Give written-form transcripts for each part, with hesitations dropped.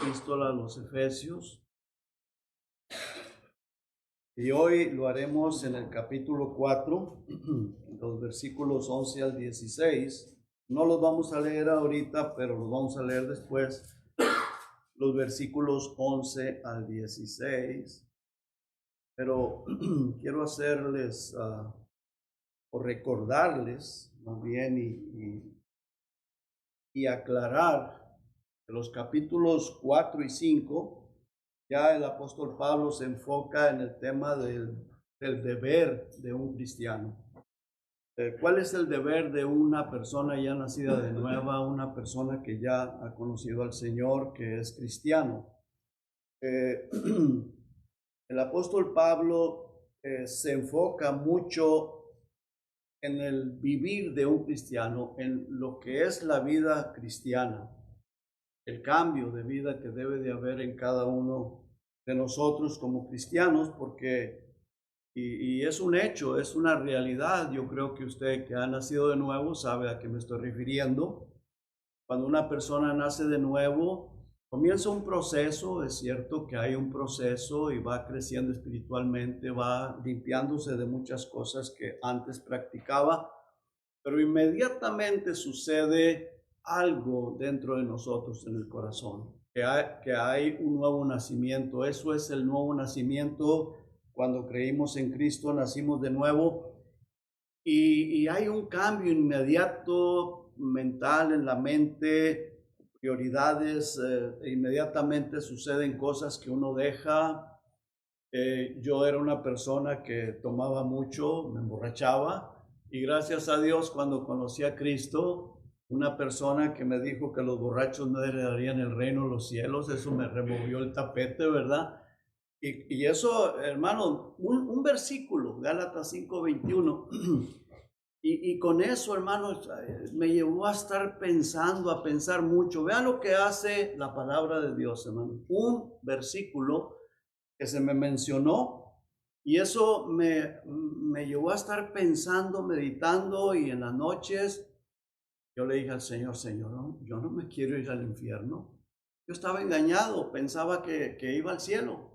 epístola a los Efesios. Y hoy lo haremos en el capítulo 4, los versículos 11 al 16. No los vamos a leer ahorita, pero los vamos a leer después. Los versículos 11 al 16. Pero quiero hacerles o recordarles más bien y aclarar que los capítulos 4 y 5, ya el apóstol Pablo se enfoca en el tema del deber de un cristiano. ¿Cuál es el deber de una persona ya nacida de nueva, una persona que ya ha conocido al Señor, que es cristiano? El apóstol Pablo se enfoca mucho en el vivir de un cristiano, en lo que es la vida cristiana, el cambio de vida que debe de haber en cada uno de nosotros como cristianos, porque, y es un hecho, es una realidad. Yo creo que usted que ha nacido de nuevo sabe a qué me estoy refiriendo. Cuando una persona nace de nuevo, comienza un proceso. Es cierto que hay un proceso y va creciendo espiritualmente, va limpiándose de muchas cosas que antes practicaba, pero inmediatamente sucede algo dentro de nosotros en el corazón, que hay un nuevo nacimiento. Eso es el nuevo nacimiento. Cuando creímos en Cristo, nacimos de nuevo y hay un cambio inmediato mental en la mente, prioridades, inmediatamente suceden cosas que uno deja. Yo era una persona que tomaba mucho, me emborrachaba, y gracias a Dios, cuando conocí a Cristo, una persona que me dijo que los borrachos no heredarían el reino de los cielos, eso me removió el tapete, ¿verdad? Y eso, hermano, un versículo, Gálatas 5:21, y con eso, hermanos, me llevó a estar pensando, a pensar mucho. Vean lo que hace la palabra de Dios, hermano. Un versículo que se me mencionó, y eso me llevó a estar pensando, meditando, y en las noches yo le dije al Señor, Señor, no, yo no me quiero ir al infierno. Yo estaba engañado, pensaba que iba al cielo,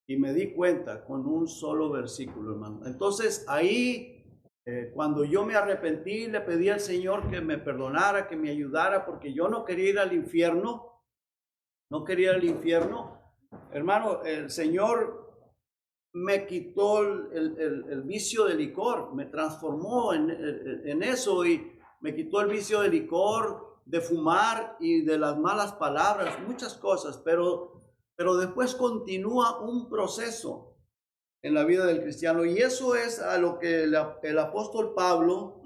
y me di cuenta con un solo versículo, hermano. Entonces ahí, cuando yo me arrepentí, le pedí al Señor que me perdonara, que me ayudara, porque yo no quería ir al infierno, no quería ir al infierno. Hermano, el Señor me quitó el vicio de licor, me transformó en eso, y me quitó el vicio de licor, de fumar y de las malas palabras, muchas cosas, pero después continúa un proceso en la vida del cristiano, y eso es a lo que el apóstol Pablo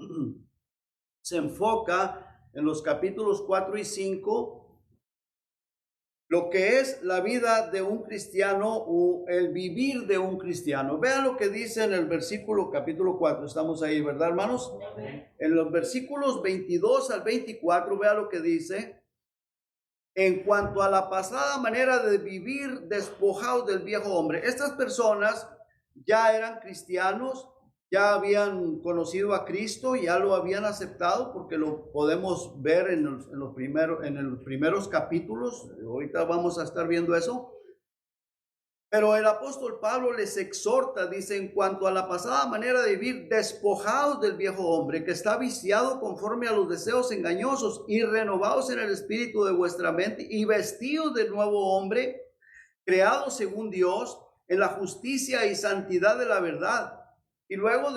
se enfoca en los capítulos 4 y 5, lo que es la vida de un cristiano o el vivir de un cristiano. Vean lo que dice en el versículo capítulo 4, estamos ahí, ¿verdad, hermanos? En los versículos 22 al 24, vean lo que dice. En cuanto a la pasada manera de vivir, despojados del viejo hombre. Estas personas ya eran cristianos, ya habían conocido a Cristo, ya lo habían aceptado, porque lo podemos ver en los primeros capítulos. Ahorita vamos a estar viendo eso. Pero el apóstol Pablo les exhorta, dice, en cuanto a la pasada manera de vivir, despojados del viejo hombre, que está viciado conforme a los deseos engañosos, y renovados en el espíritu de vuestra mente, y vestidos del nuevo hombre, creado según Dios, en la justicia y santidad de la verdad. Y luego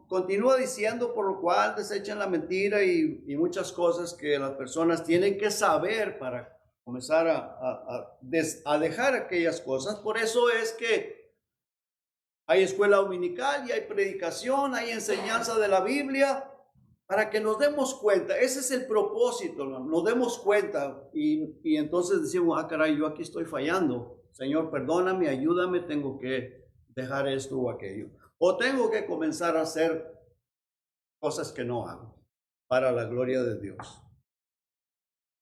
continúa diciendo, por lo cual desechan la mentira y muchas cosas que las personas tienen que saber para comenzar a dejar aquellas cosas. Por eso es que hay escuela dominical y hay predicación, hay enseñanza de la Biblia, para que nos demos cuenta. Ese es el propósito, ¿no? Nos demos cuenta y entonces decimos, caray, yo aquí estoy fallando. Señor, perdóname, ayúdame, tengo que dejar esto o aquello. O tengo que comenzar a hacer cosas que no hago para la gloria de Dios.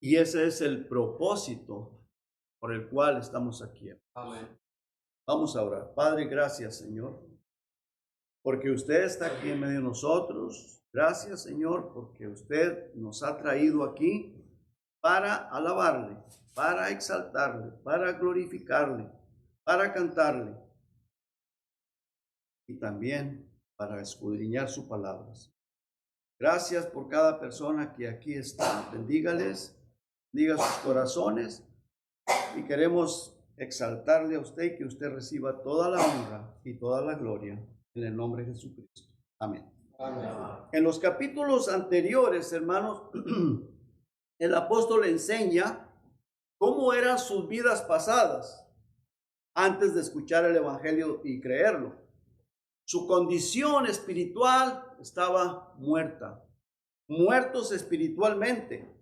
Y ese es el propósito por el cual estamos aquí. Amén. Vamos a orar. Padre, gracias, Señor, porque usted está aquí en medio de nosotros. Gracias, Señor, porque usted nos ha traído aquí para alabarle, para exaltarle, para glorificarle, para cantarle y también para escudriñar sus palabras. Gracias por cada persona que aquí está. Bendígales, bendiga sus corazones y queremos exaltarle a usted y que usted reciba toda la honra y toda la gloria en el nombre de Jesucristo. Amén. Amén. En los capítulos anteriores, hermanos, el apóstol enseña cómo eran sus vidas pasadas antes de escuchar el evangelio y creerlo. Su condición espiritual estaba muerta, muertos espiritualmente.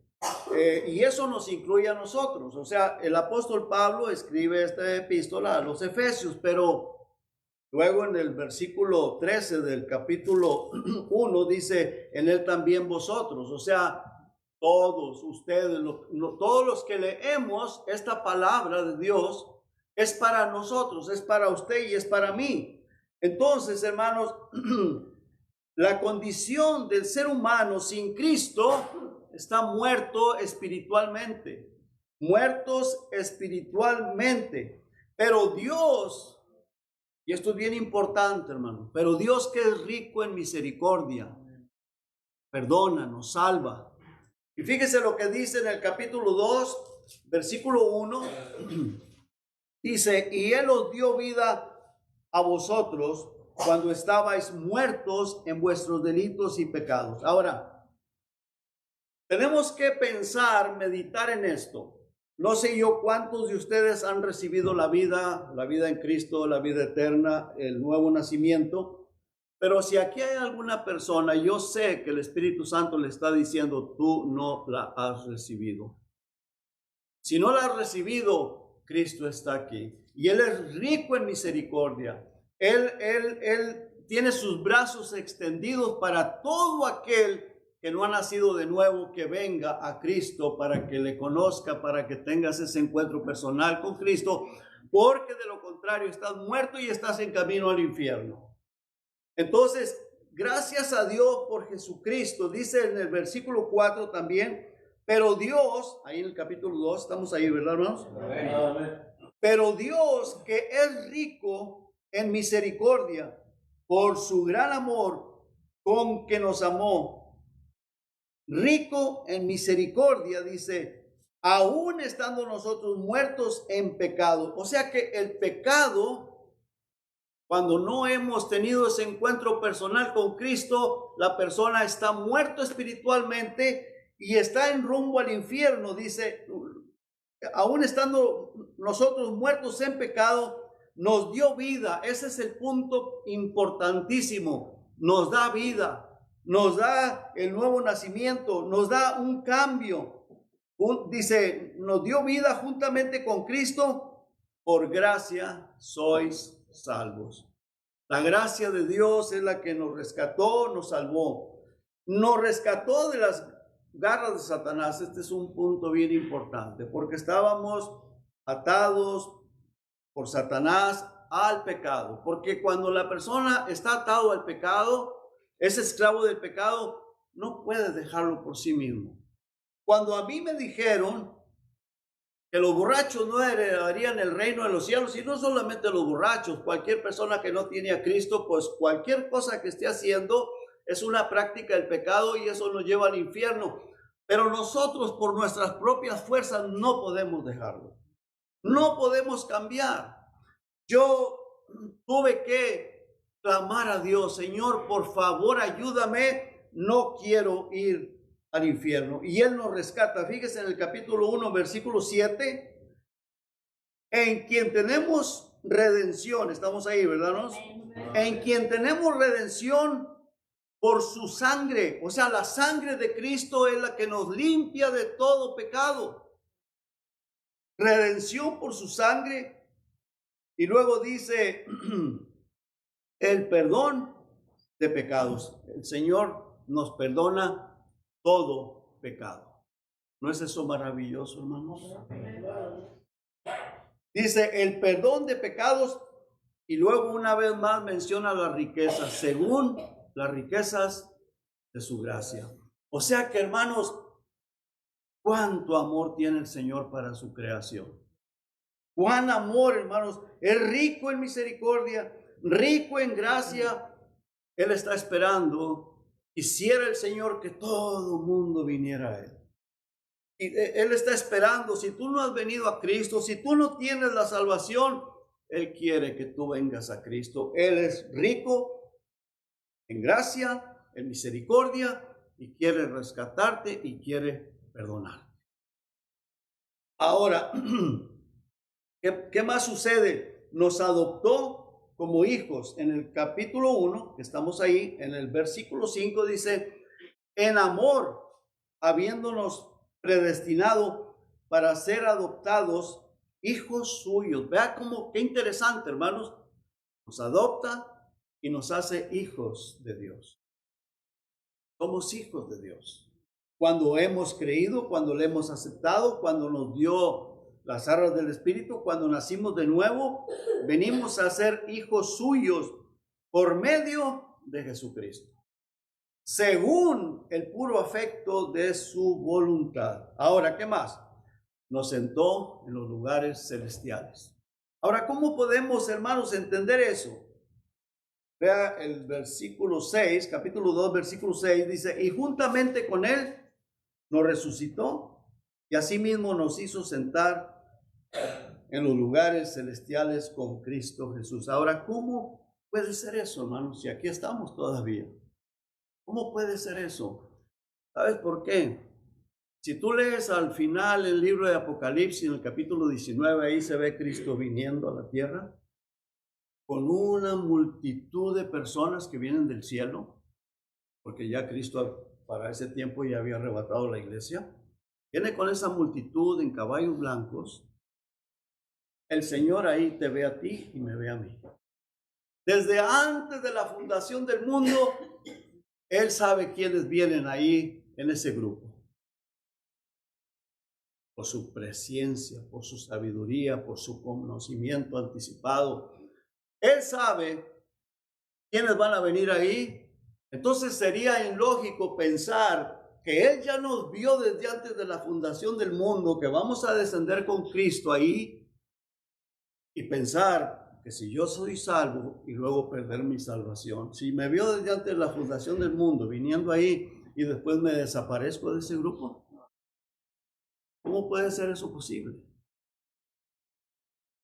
Y eso nos incluye a nosotros. O sea, el apóstol Pablo escribe esta epístola a los Efesios, pero luego en el versículo 13 del capítulo 1 dice, en él también vosotros. O sea, todos ustedes, todos los que leemos esta palabra de Dios, es para nosotros, es para usted y es para mí. Entonces, hermanos, la condición del ser humano sin Cristo está muerto espiritualmente, muertos espiritualmente. Pero Dios, y esto es bien importante, hermano, pero Dios, que es rico en misericordia, perdona, nos salva. Y fíjese lo que dice en el capítulo 2, versículo 1, dice, y Él os dio vida a vosotros cuando estabais muertos en vuestros delitos y pecados. Ahora, tenemos que pensar, meditar en esto. No sé yo cuántos de ustedes han recibido la vida en Cristo, la vida eterna, el nuevo nacimiento. Pero si aquí hay alguna persona, yo sé que el Espíritu Santo le está diciendo, tú no la has recibido. Si no la has recibido, Cristo está aquí. Y Él es rico en misericordia. Él tiene sus brazos extendidos para todo aquel que no ha nacido de nuevo, que venga a Cristo para que le conozca, para que tengas ese encuentro personal con Cristo, porque de lo contrario estás muerto y estás en camino al infierno. Entonces, gracias a Dios por Jesucristo, dice en el versículo 4 también, pero Dios, ahí en el capítulo 2, estamos ahí, ¿verdad, hermanos? Amén. Pero Dios, que es rico en misericordia, por su gran amor con que nos amó, rico en misericordia, dice, aún estando nosotros muertos en pecado. O sea que el pecado, cuando no hemos tenido ese encuentro personal con Cristo, la persona está muerto espiritualmente y está en rumbo al infierno. Dice, aún estando nosotros muertos en pecado, nos dio vida. Ese es el punto importantísimo. Nos da vida, nos da el nuevo nacimiento, nos da un cambio. Dice, nos dio vida juntamente con Cristo. Por gracia sois salvos. La gracia de Dios es la que nos rescató, nos salvó. Nos rescató de las garras de Satanás. Este es un punto bien importante, porque estábamos atados por Satanás al pecado. Porque cuando la persona está atado al pecado, es esclavo del pecado, no puede dejarlo por sí mismo. Cuando a mí me dijeron que los borrachos no heredarían el reino de los cielos, y no solamente los borrachos, cualquier persona que no tiene a Cristo, pues cualquier cosa que esté haciendo es una práctica del pecado y eso nos lleva al infierno. Pero nosotros por nuestras propias fuerzas no podemos dejarlo. No podemos cambiar. Yo tuve que clamar a Dios, Señor, por favor, ayúdame, no quiero ir al infierno. Y Él nos rescata. Fíjese en el capítulo 1, versículo 7, en quien tenemos redención. Estamos ahí, ¿verdad? ¿No? En quien tenemos redención por su sangre. O sea, la sangre de Cristo es la que nos limpia de todo pecado. Redención por su sangre. Y luego dice el perdón de pecados. El Señor nos perdona todo pecado. ¿No es eso maravilloso, hermanos? Dice el perdón de pecados y luego una vez más menciona las riquezas, según las riquezas de su gracia. O sea que, hermanos, cuánto amor tiene el Señor para su creación. Cuán amor, hermanos, es rico en misericordia, rico en gracia. Él está esperando, quisiera el Señor que todo el mundo viniera a Él. Y Él está esperando, si tú no has venido a Cristo, si tú no tienes la salvación, Él quiere que tú vengas a Cristo. Él es rico en gracia, en misericordia, y quiere rescatarte y quiere perdonarte. Ahora, ¿qué más sucede? Nos adoptó como hijos. En el capítulo 1, que estamos ahí, en el versículo 5 dice, en amor, habiéndonos predestinado para ser adoptados hijos suyos. Vea cómo, qué interesante, hermanos. Nos adopta y nos hace hijos de Dios. Somos hijos de Dios. Cuando hemos creído, cuando le hemos aceptado, cuando nos dio las arras del Espíritu, cuando nacimos de nuevo, venimos a ser hijos suyos por medio de Jesucristo, según el puro afecto de su voluntad. Ahora, ¿qué más? Nos sentó en los lugares celestiales. Ahora, ¿cómo podemos, hermanos, entender eso? Vea el versículo 6, capítulo 2, versículo 6, dice, y juntamente con él nos resucitó y asimismo nos hizo sentar en los lugares celestiales con Cristo Jesús. Ahora, ¿cómo puede ser eso, hermanos? Si aquí estamos todavía. ¿Cómo puede ser eso? ¿Sabes por qué? Si tú lees al final el libro de Apocalipsis, en el capítulo 19, ahí se ve Cristo viniendo a la tierra con una multitud de personas que vienen del cielo, porque ya Cristo para ese tiempo ya había arrebatado la iglesia. Viene con esa multitud en caballos blancos. El Señor ahí te ve a ti y me ve a mí. Desde antes de la fundación del mundo, Él sabe quiénes vienen ahí en ese grupo. Por su presencia, por su sabiduría, por su conocimiento anticipado. Él sabe quiénes van a venir ahí. Entonces sería ilógico pensar que Él ya nos vio desde antes de la fundación del mundo, que vamos a descender con Cristo ahí y pensar que si yo soy salvo y luego perder mi salvación, si me vio desde antes de la fundación del mundo viniendo ahí y después me desaparezco de ese grupo, ¿cómo puede ser eso posible?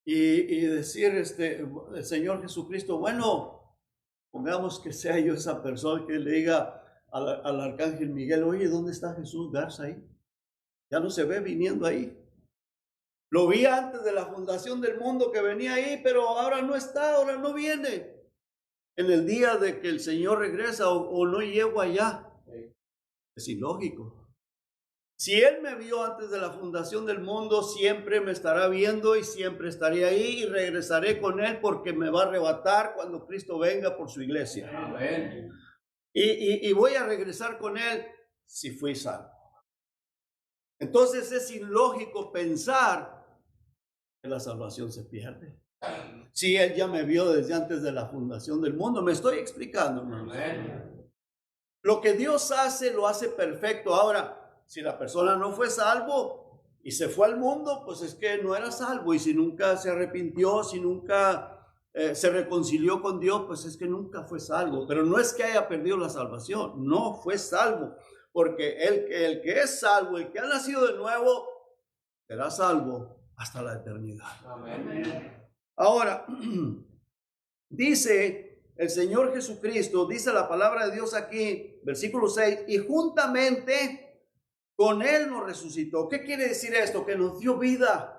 Y decir, el Señor Jesucristo, bueno, pongamos que sea yo esa persona que le diga al arcángel Miguel, oye, ¿dónde está Jesús Garza ahí? Ya no se ve viniendo ahí. Lo vi antes de la fundación del mundo que venía ahí, pero ahora no está, ahora no viene. En el día de que el Señor regresa o no llego allá. Es ilógico. Si Él me vio antes de la fundación del mundo, siempre me estará viendo y siempre estaré ahí y regresaré con Él porque me va a arrebatar cuando Cristo venga por su iglesia. Amén. Y voy a regresar con Él si fui salvo. Entonces es ilógico pensar que la salvación se pierde. Si Él ya me vio desde antes de la fundación del mundo, me estoy explicando, hermanos. Amén. Lo que Dios hace, lo hace perfecto. Ahora, si la persona no fue salvo y se fue al mundo, pues es que no era salvo. Y si nunca se arrepintió, si nunca se reconcilió con Dios, pues es que nunca fue salvo. Pero no es que haya perdido la salvación, no fue salvo. Porque el que es salvo, el que ha nacido de nuevo, será salvo hasta la eternidad. Amén. Ahora, dice el Señor Jesucristo, dice la palabra de Dios aquí, versículo 6, y juntamente con Él nos resucitó. ¿Qué quiere decir esto? Que nos dio vida.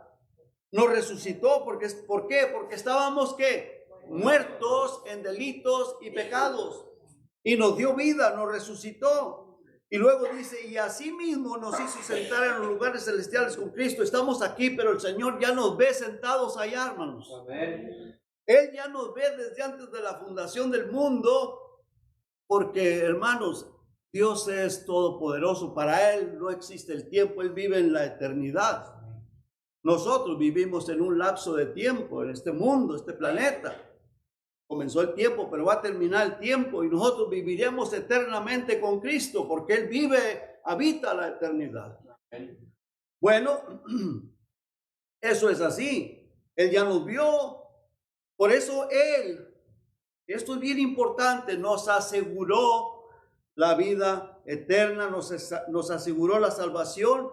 Nos resucitó. ¿Por qué? Porque estábamos, ¿qué? Muertos en delitos y pecados. Y nos dio vida, nos resucitó. Y luego dice, y así mismo nos hizo sentar en los lugares celestiales con Cristo. Estamos aquí, pero el Señor ya nos ve sentados allá, hermanos. Amén. Él ya nos ve desde antes de la fundación del mundo, porque, hermanos, Dios es todopoderoso. Para Él no existe el tiempo. Él vive en la eternidad. Nosotros vivimos en un lapso de tiempo, en este mundo, este planeta. Comenzó el tiempo, pero va a terminar el tiempo y nosotros viviremos eternamente con Cristo porque Él vive, habita la eternidad. Bueno, eso es así. Él ya nos vio. Por eso Él, esto es bien importante, nos aseguró la vida eterna, nos aseguró la salvación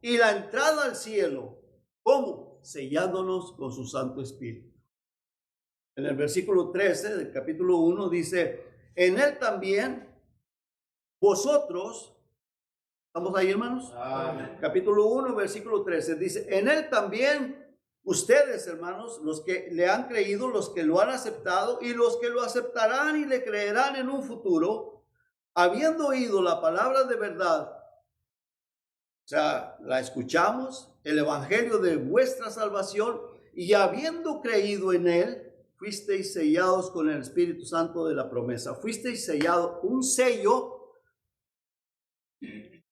y la entrada al cielo. ¿Cómo? Sellándonos con su Santo Espíritu. En el versículo 13 del capítulo 1 dice, en Él también vosotros, ¿estamos ahí, hermanos? Amén. Capítulo 1, versículo 13, dice, en Él también ustedes, hermanos, los que le han creído, los que lo han aceptado y los que lo aceptarán y le creerán en un futuro, habiendo oído la palabra de verdad, o sea, la escuchamos, el evangelio de vuestra salvación, y habiendo creído en Él, fuisteis sellados con el Espíritu Santo de la promesa. Fuisteis sellados, un sello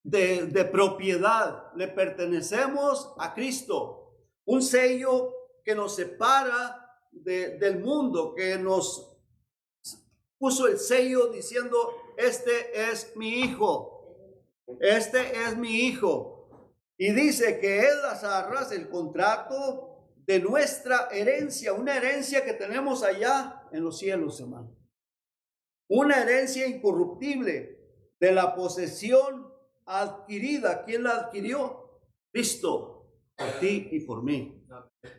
de propiedad. Le pertenecemos a Cristo. Un sello que nos separa del mundo, que nos puso el sello diciendo, este es mi hijo. Este es mi hijo. Y dice que es las arras, el contrato de nuestra herencia, una herencia que tenemos allá en los cielos, hermano. Una herencia incorruptible de la posesión adquirida. ¿Quién la adquirió? Cristo, por ti y por mí.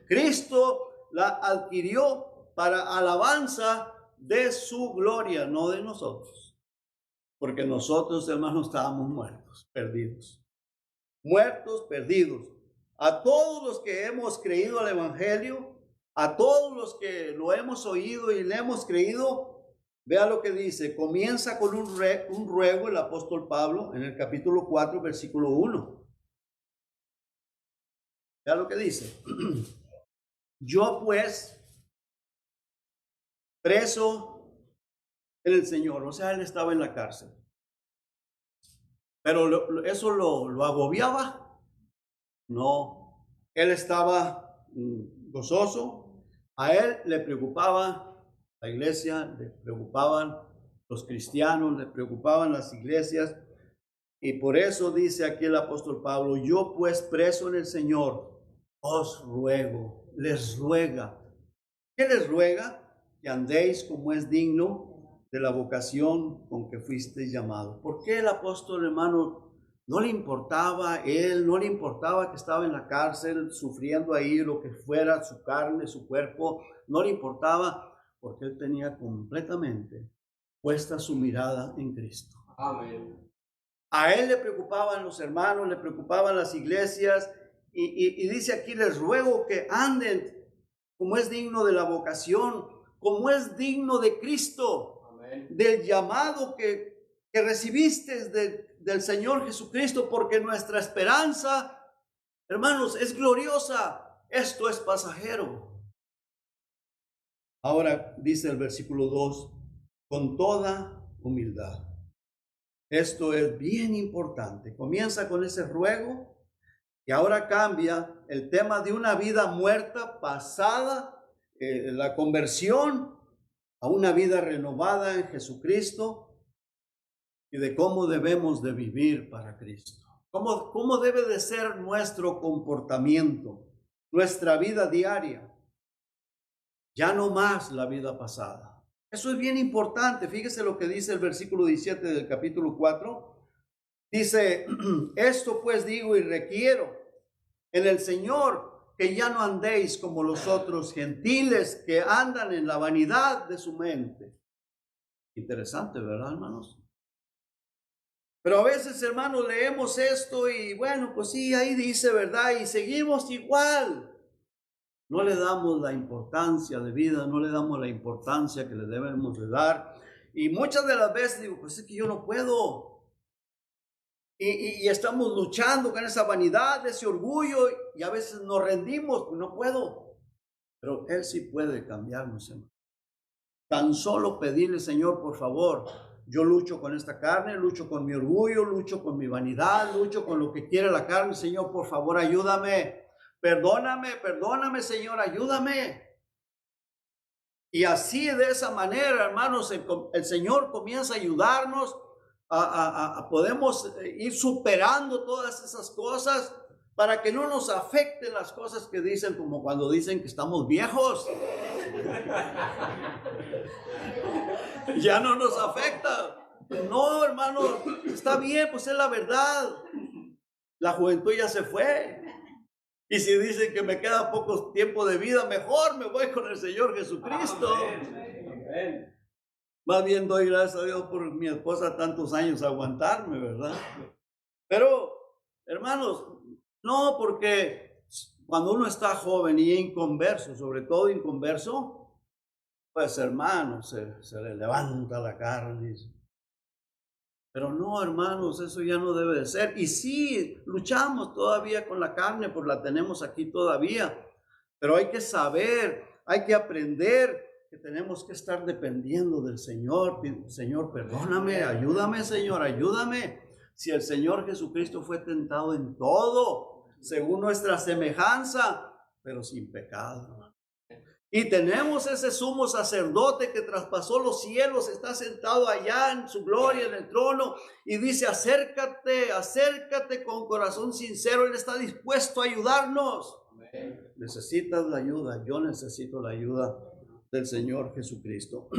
Cristo la adquirió para alabanza de su gloria, no de nosotros. Porque nosotros, hermanos, estábamos muertos, perdidos. Muertos, perdidos. A todos los que hemos creído al Evangelio, a todos los que lo hemos oído y le hemos creído, vea lo que dice. Comienza con un ruego el apóstol Pablo en el capítulo 4, versículo 1. Vea lo que dice. Yo pues, preso en el Señor, o sea, él estaba en la cárcel. Pero eso lo agobiaba. No, él estaba gozoso. A él le preocupaba la iglesia, le preocupaban los cristianos, le preocupaban las iglesias. Y por eso dice aquí el apóstol Pablo, yo pues preso en el Señor, os ruego, les ruega. ¿Qué les ruega? Que andéis como es digno de la vocación con que fuisteis llamados. ¿Por qué el apóstol, hermano, no le importaba él, no le importaba que estaba en la cárcel sufriendo ahí lo que fuera, su carne, su cuerpo, no le importaba porque él tenía completamente puesta su mirada en Cristo? Amén. A él le preocupaban los hermanos, le preocupaban las iglesias y dice aquí, les ruego que anden como es digno de la vocación, como es digno de Cristo. Amén. Del llamado que recibiste del Señor Jesucristo, porque nuestra esperanza, hermanos, es gloriosa. Esto es pasajero. Ahora dice el versículo 2, con toda humildad. Esto es bien importante. Comienza con ese ruego y ahora cambia el tema de una vida muerta, pasada, la conversión a una vida renovada en Jesucristo. Y de cómo debemos de vivir para Cristo. ¿Cómo debe de ser nuestro comportamiento, nuestra vida diaria? Ya no más la vida pasada. Eso es bien importante. Fíjese lo que dice el versículo 17 del capítulo 4. Dice, esto pues digo y requiero en el Señor que ya no andéis como los otros gentiles que andan en la vanidad de su mente. Interesante, ¿verdad, hermanos? Pero a veces, hermanos, leemos esto y bueno, pues sí, ahí dice, ¿verdad? Y seguimos igual. No le damos la importancia de vida, no le damos la importancia que le debemos de dar. Y muchas de las veces digo, pues es que yo no puedo. Y estamos luchando con esa vanidad, ese orgullo, y a veces nos rendimos, pues no puedo. Pero Él sí puede cambiarnos, hermano. Tan solo pedirle, Señor, por favor, yo lucho con esta carne, lucho con mi orgullo, lucho con mi vanidad, lucho con lo que quiere la carne. Señor, por favor, ayúdame. Perdóname, Señor, ayúdame. Y así, de esa manera, hermanos, el Señor comienza a ayudarnos. Podemos ir superando todas esas cosas para que no nos afecten las cosas que dicen, como cuando dicen que estamos viejos. Ya no nos afecta. No, hermano, está bien, pues es la verdad. La juventud ya se fue. Y si dicen que me queda poco tiempo de vida, mejor me voy con el Señor Jesucristo. Amén. Más bien doy gracias a Dios por mi esposa tantos años aguantarme, ¿verdad? Pero, hermanos, no, porque cuando uno está joven y inconverso, sobre todo inconverso, pues hermano, se le levanta la carne. Pero no, hermanos, eso ya no debe de ser. Y sí, luchamos todavía con la carne, pues la tenemos aquí todavía. Pero hay que saber, hay que aprender que tenemos que estar dependiendo del Señor. Señor, perdóname, ayúdame, Señor, ayúdame. Si el Señor Jesucristo fue tentado en todo, según nuestra semejanza, pero sin pecado. Y tenemos ese sumo sacerdote que traspasó los cielos, está sentado allá en su gloria en el trono y dice, acércate, acércate con corazón sincero, Él está dispuesto a ayudarnos. Amén. Necesitas la ayuda, yo necesito la ayuda del Señor Jesucristo.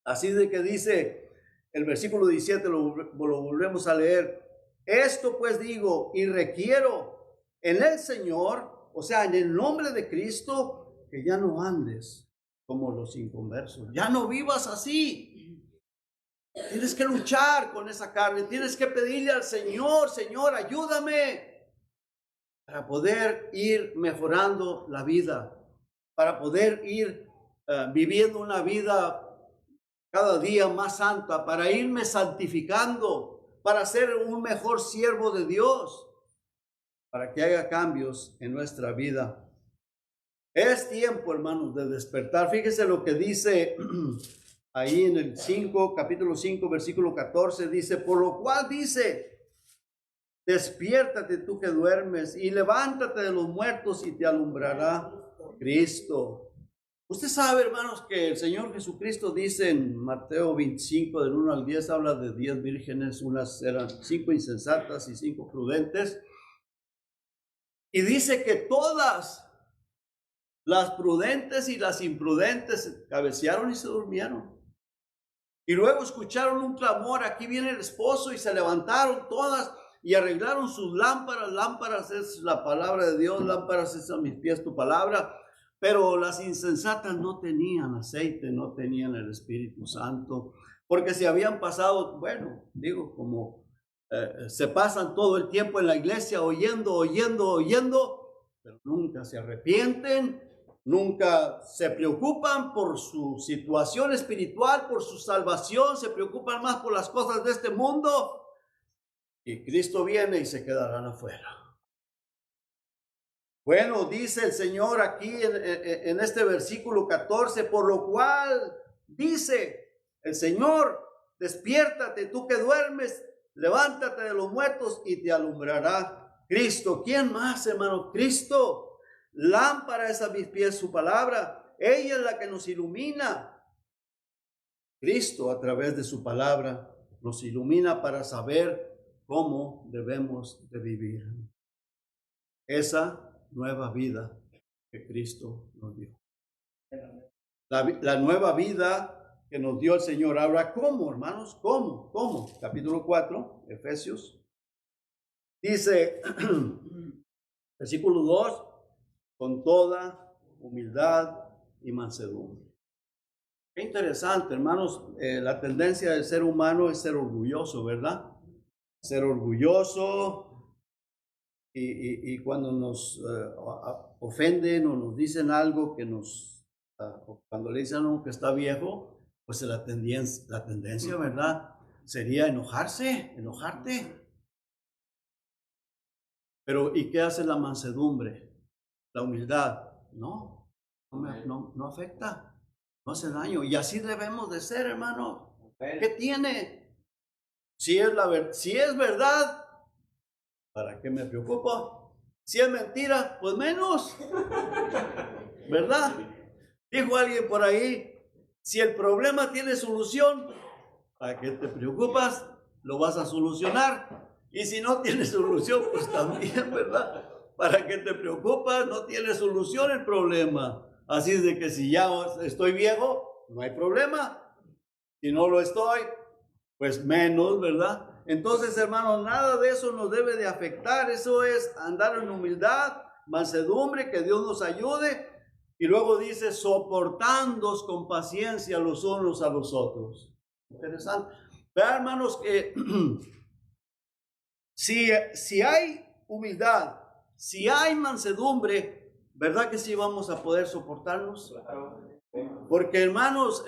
Así de que dice el versículo 17, lo volvemos a leer, esto pues digo y requiero en el Señor, o sea, en el nombre de Cristo, que ya no andes como los inconversos, ya no vivas así. Tienes que luchar con esa carne, tienes que pedirle al Señor, Señor, ayúdame, para poder ir mejorando la vida, para poder ir viviendo una vida cada día más santa, para irme santificando, para ser un mejor siervo de Dios, para que haga cambios en nuestra vida. Es tiempo, hermanos, de despertar. Fíjese lo que dice ahí en el 5, capítulo 5, versículo 14, dice, por lo cual dice, despiértate tú que duermes y levántate de los muertos y te alumbrará Cristo. Usted sabe, hermanos, que el Señor Jesucristo dice en Mateo 25, del 1 al 10, habla de 10 vírgenes, unas eran 5 insensatas y 5 prudentes. Y dice que todas las prudentes y las imprudentes cabecearon y se durmieron. Y luego escucharon un clamor, aquí viene el esposo, y se levantaron todas y arreglaron sus lámparas. Lámparas es la palabra de Dios, lámparas es a mis pies tu palabra. Pero las insensatas no tenían aceite, no tenían el Espíritu Santo, porque se habían pasado, bueno, digo, como se pasan todo el tiempo en la iglesia oyendo, pero nunca se arrepienten. Nunca se preocupan por su situación espiritual, por su salvación, se preocupan más por las cosas de este mundo. Y Cristo viene y se quedarán afuera. Bueno, dice el Señor aquí en este versículo 14, por lo cual dice el Señor, despiértate tú que duermes, levántate de los muertos y te alumbrará Cristo. ¿Quién más, hermano? Cristo. Lámpara es a mis pies su palabra, ella es la que nos ilumina. Cristo a través de su palabra nos ilumina para saber cómo debemos de vivir esa nueva vida que Cristo nos dio. La nueva vida que nos dio el Señor. Ahora, ¿cómo, hermanos? ¿Cómo? Capítulo 4, Efesios. Dice, versículo 2, con toda humildad y mansedumbre. Qué interesante, hermanos, la tendencia del ser humano es ser orgulloso, ¿verdad? Ser orgulloso y cuando nos ofenden o nos dicen algo que cuando le dicen a uno que está viejo, pues la tendencia, ¿verdad? Sería enojarte. Pero ¿y qué hace la mansedumbre? La humildad, no afecta, no hace daño. Y así debemos de ser, hermano. ¿Qué tiene? Si es verdad, ¿para qué me preocupo? Si es mentira, pues menos. ¿Verdad? Dijo alguien por ahí, si el problema tiene solución, ¿para qué te preocupas? Lo vas a solucionar. Y si no tiene solución, pues también, ¿verdad? ¿Para qué te preocupas? No tiene solución el problema. Así es de que si ya estoy viejo, no hay problema. Si no lo estoy, pues menos, ¿verdad? Entonces, hermanos, nada de eso nos debe de afectar. Eso es andar en humildad, mansedumbre, que Dios nos ayude. Y luego dice, soportándoos con paciencia los unos a los otros. Interesante. Vean, hermanos, que si hay humildad, si hay mansedumbre, ¿verdad que sí vamos a poder soportarnos? Porque, hermanos,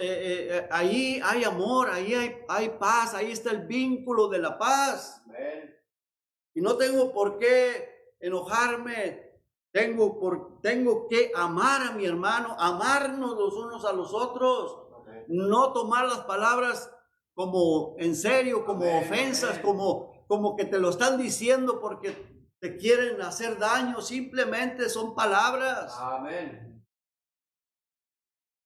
ahí hay amor, ahí hay paz, ahí está el vínculo de la paz. Y no tengo por qué enojarme, tengo que amar a mi hermano, amarnos los unos a los otros, no tomar las palabras como en serio, como ofensas, como que te lo están diciendo porque te quieren hacer daño, simplemente son palabras. Amén.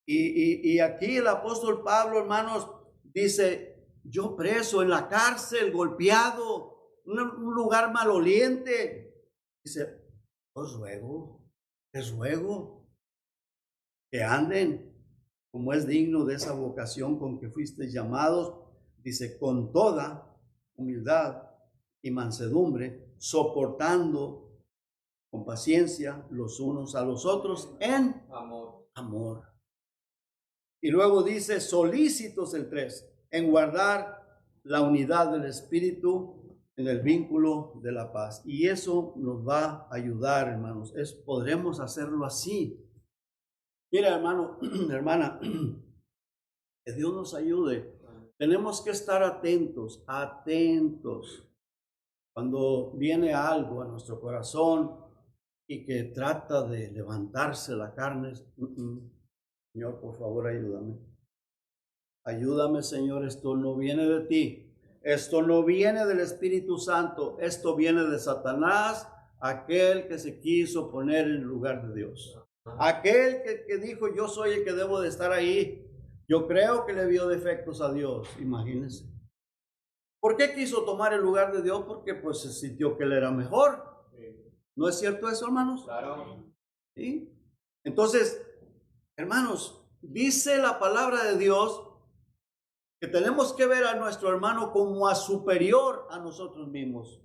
Y aquí el apóstol Pablo, hermanos, dice, yo preso en la cárcel, golpeado, un lugar maloliente. Dice, os ruego, les ruego que anden como es digno de esa vocación con que fuisteis llamados. Dice, con toda humildad y mansedumbre, soportando con paciencia los unos a los otros en amor. Y luego dice, solícitos el 3, en guardar la unidad del Espíritu en el vínculo de la paz. Y eso nos va a ayudar, hermanos. Podremos hacerlo así. Mira, hermano, hermana, que Dios nos ayude. Tenemos que estar atentos, atentos. Cuando viene algo a nuestro corazón y que trata de levantarse la carne, Señor, por favor, ayúdame. Ayúdame, Señor, esto no viene de ti. Esto no viene del Espíritu Santo. Esto viene de Satanás, aquel que se quiso poner en el lugar de Dios. Aquel que dijo, yo soy el que debo de estar ahí. Yo creo que le vio defectos a Dios, imagínense. ¿Por qué quiso tomar el lugar de Dios? Porque pues se sintió que él era mejor. ¿No es cierto eso, hermanos? Claro. ¿Sí? Entonces, hermanos, dice la palabra de Dios que tenemos que ver a nuestro hermano como a superior a nosotros mismos.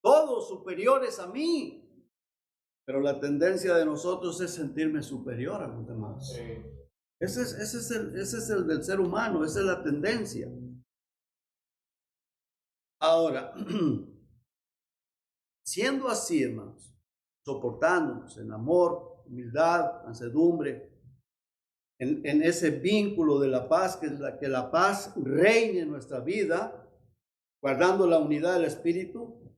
Todos superiores a mí. Pero la tendencia de nosotros es sentirme superior a los demás. Sí. Ese es el del ser humano, esa es la tendencia. Ahora, siendo así, hermanos, soportándonos en amor, humildad, mansedumbre, en ese vínculo de la paz, que la paz reine en nuestra vida, guardando la unidad del Espíritu,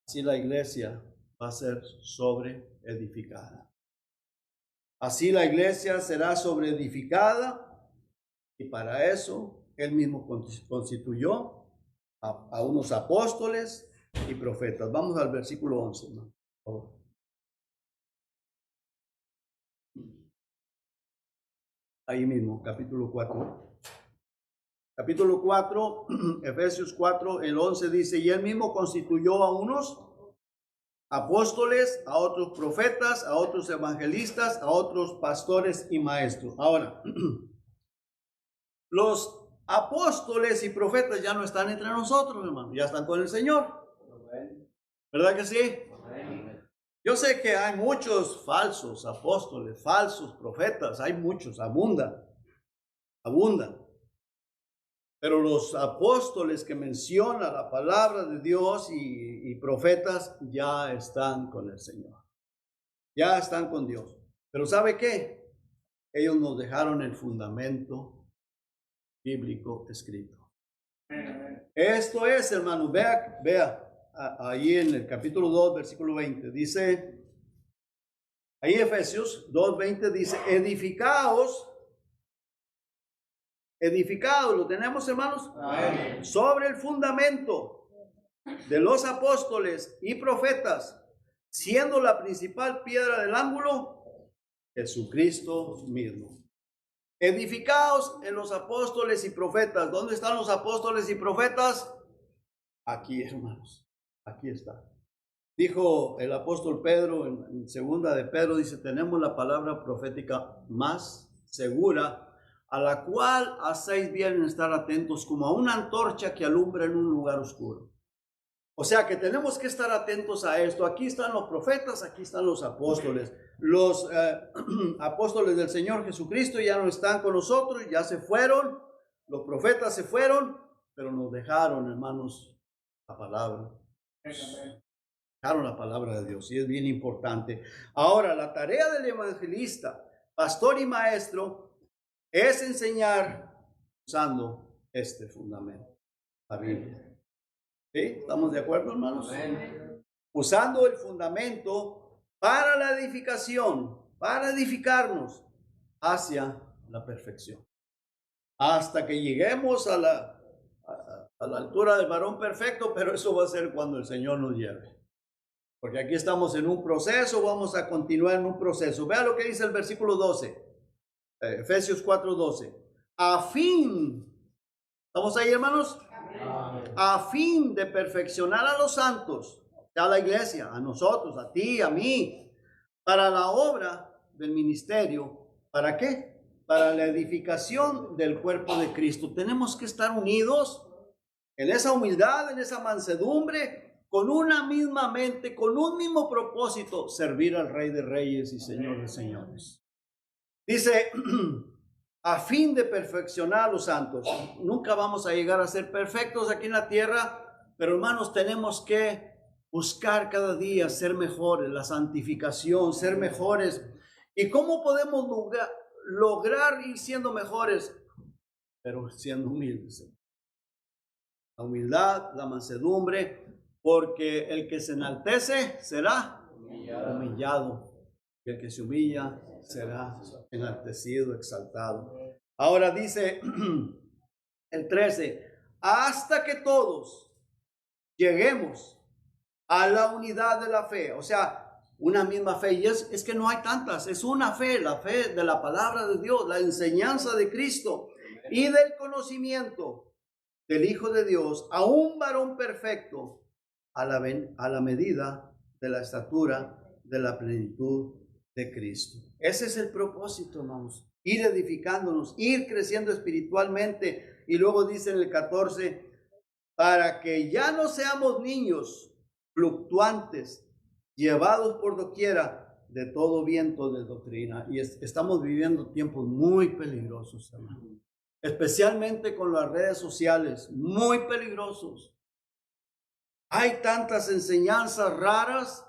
así la iglesia va a ser sobreedificada. Así la iglesia será sobreedificada y para eso él mismo constituyó a unos apóstoles y profetas. Vamos al versículo 11, ¿no? Por favor. Ahí mismo, capítulo 4. Capítulo 4, Efesios 4, el 11 dice, y él mismo constituyó a unos apóstoles, a otros profetas, a otros evangelistas, a otros pastores y maestros. Ahora, los apóstoles y profetas ya no están entre nosotros, hermano, ya están con el Señor. ¿Verdad que sí? Yo sé que hay muchos falsos apóstoles, falsos profetas, hay muchos, abundan. Pero los apóstoles que menciona la palabra de Dios y profetas ya están con el Señor. Ya están con Dios. Pero ¿sabe qué? Ellos nos dejaron el fundamento bíblico escrito. Esto es, hermano, vea, ahí en el capítulo 2, versículo 20, dice, ahí Efesios 2:20 dice, edificaos, ¿lo tenemos, hermanos? Amén. Sobre el fundamento de los apóstoles y profetas, siendo la principal piedra del ángulo, Jesucristo mismo. Edificaos en los apóstoles y profetas. ¿Dónde están los apóstoles y profetas? Aquí, hermanos. aquí está. Dijo el apóstol Pedro en segunda de Pedro, dice, tenemos la palabra profética más segura, a la cual hacéis bien en estar atentos como a una antorcha que alumbra en un lugar oscuro. O sea que tenemos que estar atentos a esto. Aquí están los profetas, aquí están los apóstoles. Los apóstoles del Señor Jesucristo ya no están con nosotros, ya se fueron. Los profetas se fueron, pero nos dejaron, hermanos, la palabra. Dejaron la palabra de Dios y es bien importante. Ahora, la tarea del evangelista, pastor y maestro es enseñar usando este fundamento, la Biblia. ¿Sí? ¿Estamos de acuerdo, hermanos? Amén. Usando el fundamento para la edificación, para edificarnos hacia la perfección. Hasta que lleguemos a la altura del varón perfecto, pero eso va a ser cuando el Señor nos lleve. Porque aquí estamos en un proceso, vamos a continuar en un proceso. Vea lo que dice el versículo 12, Efesios 4:12. A fin, ¿estamos ahí, hermanos? A fin de perfeccionar a los santos, a la iglesia, a nosotros, a ti, a mí, para la obra del ministerio. ¿Para qué? Para la edificación del cuerpo de Cristo. Tenemos que estar unidos en esa humildad, en esa mansedumbre, con una misma mente, con un mismo propósito, servir al Rey de Reyes y Señor de Señores. Dice, a fin de perfeccionar a los santos. Nunca vamos a llegar a ser perfectos aquí en la tierra, pero hermanos, tenemos que buscar cada día ser mejores, la santificación, ser mejores. ¿Y cómo podemos lograr ir siendo mejores? Pero siendo humildes. La humildad, la mansedumbre, porque el que se enaltece será humillado. Y el que se humilla será enaltecido, exaltado. Ahora dice el 13, hasta que todos lleguemos a la unidad de la fe. O sea, una misma fe. Y es que no hay tantas, es una fe, la fe de la palabra de Dios, la enseñanza de Cristo y del conocimiento del Hijo de Dios, a un varón perfecto, a la medida de la estatura de la plenitud de Cristo. Ese es el propósito, hermanos. Ir edificándonos, ir creciendo espiritualmente. Y luego dice en el 14, para que ya no seamos niños fluctuantes, llevados por doquiera de todo viento de doctrina. Y estamos viviendo tiempos muy peligrosos, hermanos. Especialmente con las redes sociales, muy peligrosos. Hay tantas enseñanzas raras.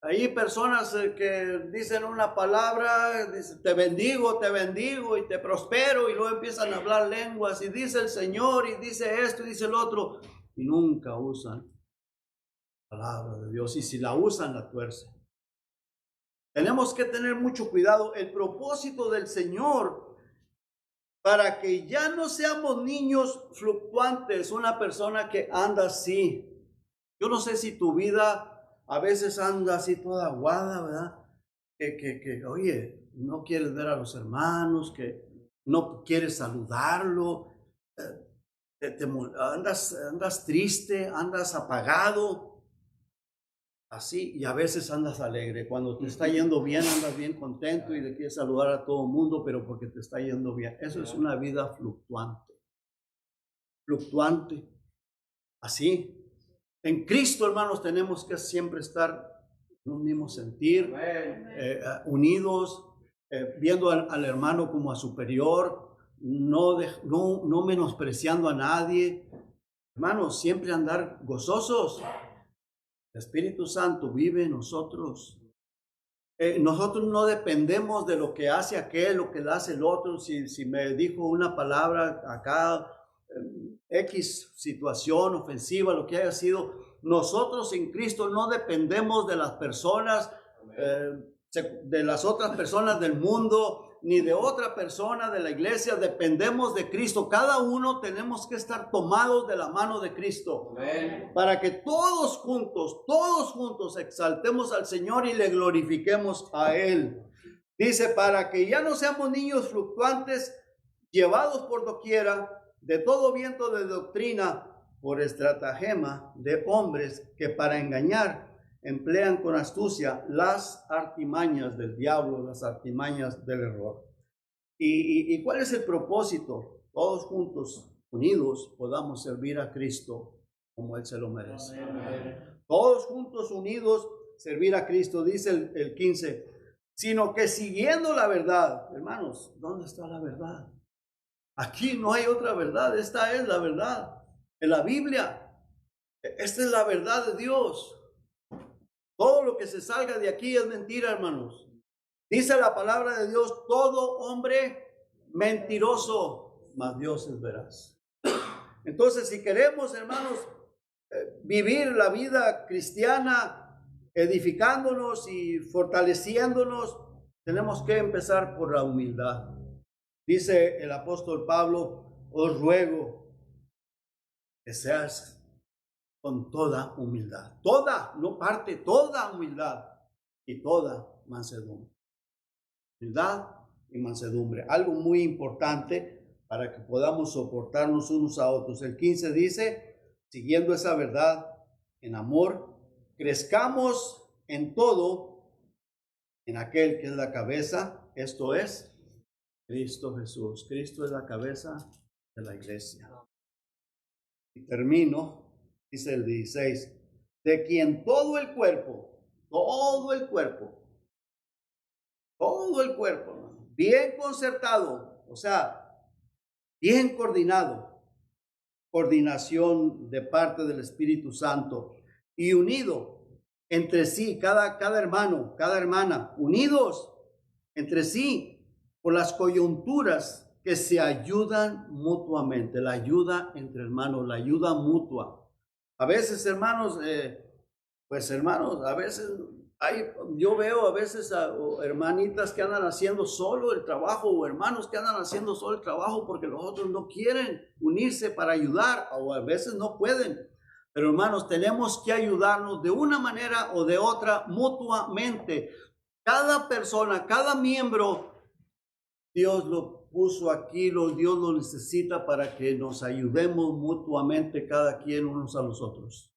Hay personas que dicen una palabra, dicen, te bendigo y te prospero, y luego empiezan a hablar lenguas, y dice el Señor, y dice esto, y dice el otro, y nunca usan la palabra de Dios, y si la usan, la tuercen. Tenemos que tener mucho cuidado. El propósito del Señor, para que ya no seamos niños fluctuantes, una persona que anda así. Yo no sé si tu vida a veces anda así toda aguada, ¿verdad? Oye, no quieres ver a los hermanos, que no quieres saludarlo, andas triste, andas apagado, así, y a veces andas alegre. Cuando te está yendo bien, andas bien contento y le quieres saludar a todo el mundo, pero porque te está yendo bien. Eso es una vida fluctuante. Fluctuante. Así. En Cristo, hermanos, tenemos que siempre estar en un mismo sentir, unidos, viendo al hermano como a superior, no menospreciando a nadie. Hermanos, siempre andar gozosos. El Espíritu Santo vive en nosotros. Nosotros no dependemos de lo que hace aquel, lo que hace el otro. Si me dijo una palabra acá, X situación ofensiva, lo que haya sido, nosotros en Cristo no dependemos de las personas, de las otras personas del mundo, ni de otra persona de la iglesia. Dependemos de Cristo. Cada uno tenemos que estar tomados de la mano de Cristo. Amén. Para que todos juntos exaltemos al Señor y le glorifiquemos a Él. Dice, para que ya no seamos niños fluctuantes, llevados por doquiera de todo viento de doctrina, por estratagema de hombres que para engañar emplean con astucia las artimañas del diablo, las artimañas del error. ¿Y cuál es el propósito? Todos juntos, unidos, podamos servir a Cristo como Él se lo merece. Amén. Todos juntos, unidos, servir a Cristo, dice el 15, sino que siguiendo la verdad. Hermanos, ¿dónde está la verdad? Aquí no hay otra verdad, esta es la verdad. En la Biblia, esta es la verdad de Dios. Todo lo que se salga de aquí es mentira, hermanos. Dice la palabra de Dios, todo hombre mentiroso, mas Dios es veraz. Entonces, si queremos, hermanos, vivir la vida cristiana, edificándonos y fortaleciéndonos, tenemos que empezar por la humildad. Dice el apóstol Pablo, os ruego que seas con toda humildad. Toda, no parte, toda humildad y toda mansedumbre. Humildad y mansedumbre. Algo muy importante para que podamos soportarnos unos a otros. El 15 dice, siguiendo esa verdad en amor, crezcamos en todo en aquel que es la cabeza, esto es Cristo Jesús. Cristo es la cabeza de la iglesia. Y termino, dice el 16, de quien todo el cuerpo, bien concertado, o sea, bien coordinado, coordinación de parte del Espíritu Santo y unido entre sí, cada hermano, cada hermana, unidos entre sí por las coyunturas que se ayudan mutuamente, la ayuda entre hermanos, la ayuda mutua. A veces, hermanos, a veces yo veo a veces a hermanitas que andan haciendo solo el trabajo o hermanos que andan haciendo solo el trabajo porque los otros no quieren unirse para ayudar o a veces no pueden. Pero hermanos, tenemos que ayudarnos de una manera o de otra mutuamente. Cada persona, cada miembro, Dios lo puso aquí, Dios lo necesita para que nos ayudemos mutuamente cada quien unos a los otros.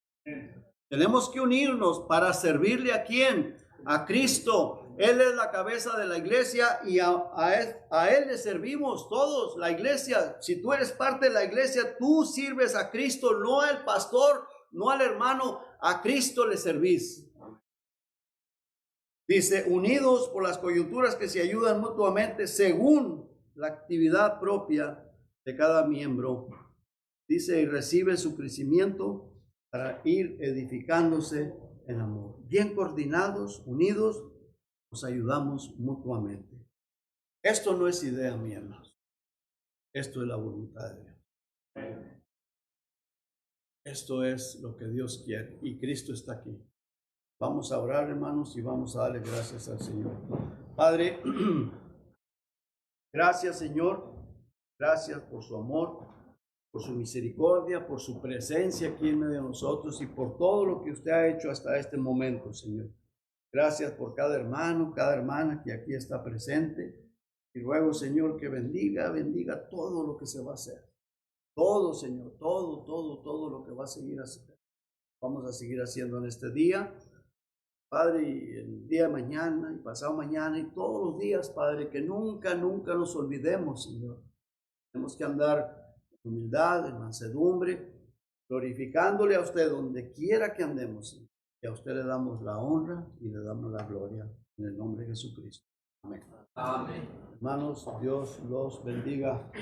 Tenemos que unirnos para servirle a quién, a Cristo. Él es la cabeza de la iglesia y a Él le servimos todos, la iglesia. Si tú eres parte de la iglesia, tú sirves a Cristo, no al pastor, no al hermano, a Cristo le servís. Dice, unidos por las coyunturas que se ayudan mutuamente según la actividad propia de cada miembro. Dice, y recibe su crecimiento para ir edificándose en amor. Bien coordinados, unidos, nos ayudamos mutuamente. Esto no es idea mía, hermanos. Esto es la voluntad de Dios. Esto es lo que Dios quiere y Cristo está aquí. Vamos a orar, hermanos, y vamos a darle gracias al Señor. Padre, gracias, Señor. Gracias por su amor, por su misericordia, por su presencia aquí en medio de nosotros y por todo lo que usted ha hecho hasta este momento, Señor. Gracias por cada hermano, cada hermana que aquí está presente. Y ruego, Señor, que bendiga todo lo que se va a hacer. Todo, Señor, todo lo que va a seguir haciendo. Vamos a seguir haciendo en este día. Padre, y el día de mañana y pasado mañana y todos los días, Padre, que nunca nos olvidemos, Señor. Tenemos que andar en humildad, en mansedumbre, glorificándole a usted donde quiera que andemos, Señor. Y a usted le damos la honra y le damos la gloria en el nombre de Jesucristo. Amén. Amén. Hermanos, Dios los bendiga.